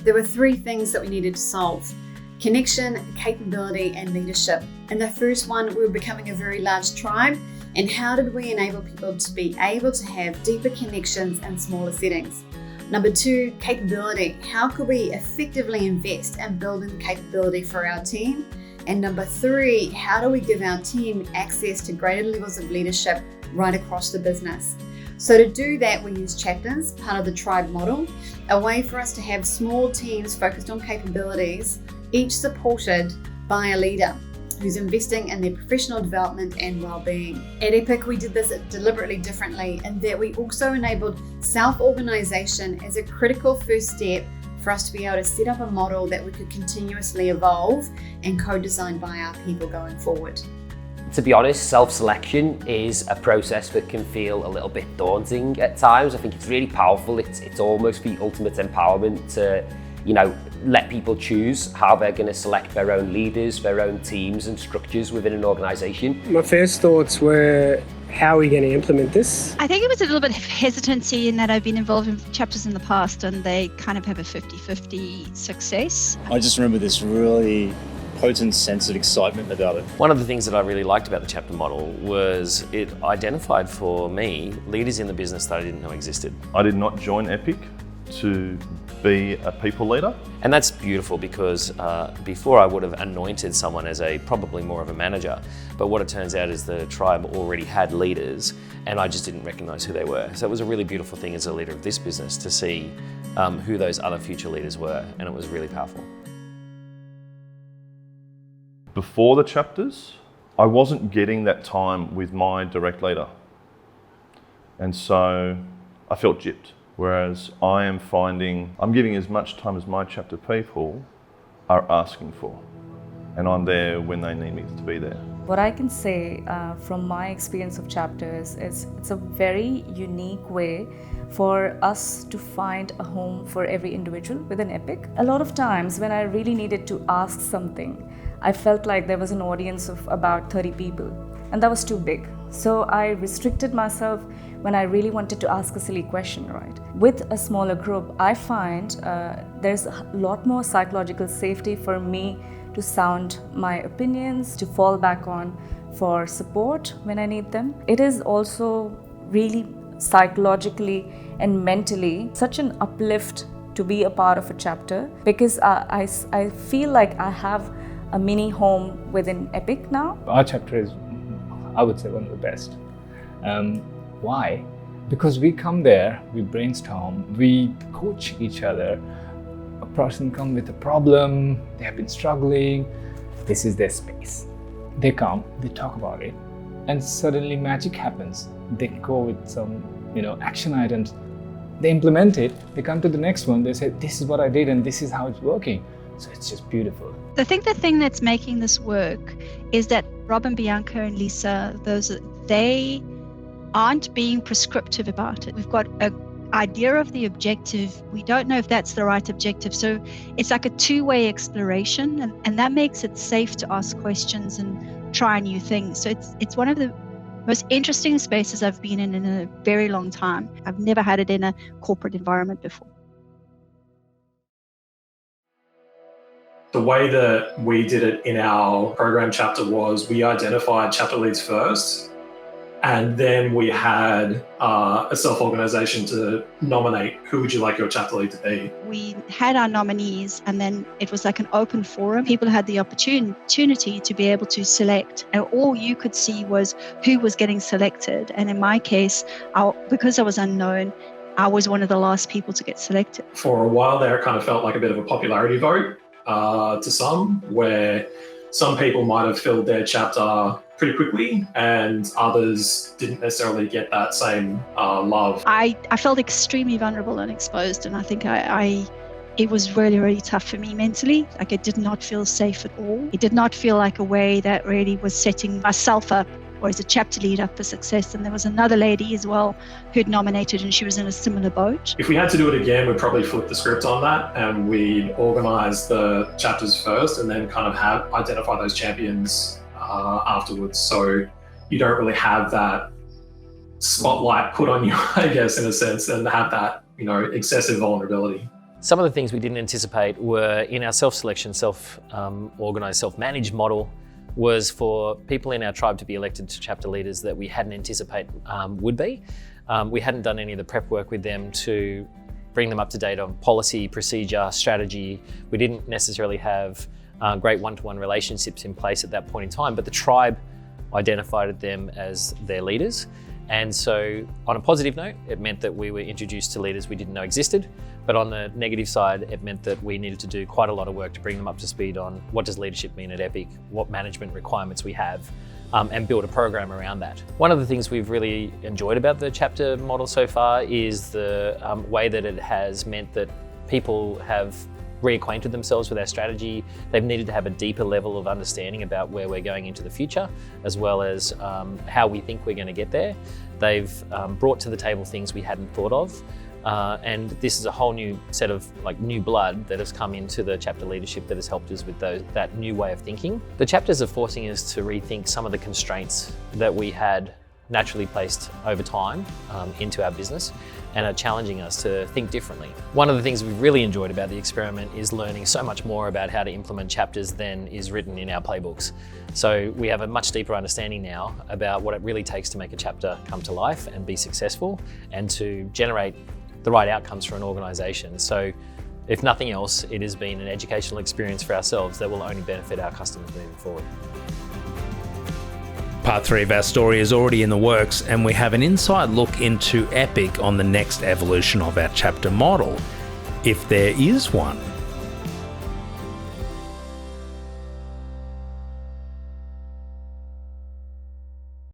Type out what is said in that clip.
there were three things that we needed to solve: connection, capability, and leadership. In the first one, we were becoming a very large tribe, and how did we enable people to be able to have deeper connections in smaller settings? Number two, capability. How could we effectively invest in building capability for our team? And number three, how do we give our team access to greater levels of leadership right across the business? So to do that, we use chapters, part of the tribe model, a way for us to have small teams focused on capabilities, each supported by a leader who's investing in their professional development and well-being. At EPiC, we did this deliberately differently in that we also enabled self-organization as a critical first step for us to be able to set up a model that we could continuously evolve and co-design by our people going forward. To be honest, self-selection is a process that can feel a little bit daunting at times. I think it's really powerful. It's almost the ultimate empowerment to, let people choose how they're going to select their own leaders, their own teams and structures within an organization. My first thoughts were, how are we going to implement this? I think it was a little bit of hesitancy in that I've been involved in chapters in the past and they kind of have a 50-50 success. I just remember this really potent sense of excitement about it. One of the things that I really liked about the chapter model was it identified for me leaders in the business that I didn't know existed. I did not join EPiC to be a people leader. And that's beautiful because before I would have anointed someone as probably more of a manager, but what it turns out is the tribe already had leaders and I just didn't recognize who they were. So it was a really beautiful thing as a leader of this business to see who those other future leaders were, and it was really powerful. Before the chapters, I wasn't getting that time with my direct leader. And so I felt gypped. Whereas I am finding I'm giving as much time as my chapter people are asking for. And I'm there when they need me to be there. What I can say from my experience of chapters is it's a very unique way for us to find a home for every individual within EPiC. A lot of times when I really needed to ask something, I felt like there was an audience of about 30 people, and that was too big. So I restricted myself when I really wanted to ask a silly question, right? With a smaller group, I find there's a lot more psychological safety for me to sound my opinions, to fall back on for support when I need them. It is also really psychologically and mentally such an uplift to be a part of a chapter, because I feel like I have a mini home within EPiC now. Our chapter is, I would say, one of the best. Why? Because we come there, we brainstorm, we coach each other. A person comes with a problem, they have been struggling, this is their space. They come, they talk about it, and suddenly magic happens. They go with some, action items, they implement it, they come to the next one, they say, this is what I did and this is how it's working. So it's just beautiful. I think the thing that's making this work is that Rob and Bianca and Lisa, they aren't being prescriptive about it. We've got an idea of the objective. We don't know if that's the right objective. So it's like a two-way exploration, and that makes it safe to ask questions and try new things. So it's one of the most interesting spaces I've been in a very long time. I've never had it in a corporate environment before. The way that we did it in our program chapter was we identified chapter leads first, and then we had a self-organization to nominate who would you like your chapter lead to be. We had our nominees, and then it was like an open forum. People had the opportunity to be able to select, and all you could see was who was getting selected. And in my case, because I was unknown, I was one of the last people to get selected. For a while there, it kind of felt like a bit of a popularity vote to some, where some people might have filled their chapter pretty quickly and others didn't necessarily get that same love. I felt extremely vulnerable and exposed, and I think it was really, really tough for me mentally. Like, I did not feel safe at all. It did not feel like a way that really was setting myself up or as a chapter lead up for success. And there was another lady as well who'd nominated, and she was in a similar boat. If we had to do it again, we'd probably flip the script on that, and we'd organise the chapters first and then kind of identify those champions afterwards. So you don't really have that spotlight put on you, I guess, in a sense, and have that, excessive vulnerability. Some of the things we didn't anticipate were in our self-selection, self-organised, self-managed model was for people in our tribe to be elected to chapter leaders that we hadn't anticipated would be. We hadn't done any of the prep work with them to bring them up to date on policy, procedure, strategy. We didn't necessarily have great one-to-one relationships in place at that point in time, but the tribe identified them as their leaders. And so on a positive note, it meant that we were introduced to leaders we didn't know existed. But on the negative side, it meant that we needed to do quite a lot of work to bring them up to speed on what does leadership mean at EPiC, what management requirements we have, and build a program around that. One of the things we've really enjoyed about the chapter model so far is the way that it has meant that people have reacquainted themselves with our strategy. They've needed to have a deeper level of understanding about where we're going into the future, as well as how we think we're going to get there. They've brought to the table things we hadn't thought of. And this is a whole new set of new blood that has come into the chapter leadership that has helped us with that new way of thinking. The chapters are forcing us to rethink some of the constraints that we had naturally placed over time into our business and are challenging us to think differently. One of the things we've really enjoyed about the experiment is learning so much more about how to implement chapters than is written in our playbooks. So we have a much deeper understanding now about what it really takes to make a chapter come to life and be successful and to generate the right outcomes for an organisation. So if nothing else, it has been an educational experience for ourselves that will only benefit our customers moving forward. Part 3 of our story is already in the works, and we have an inside look into EPiC on the next evolution of our chapter model, if there is one.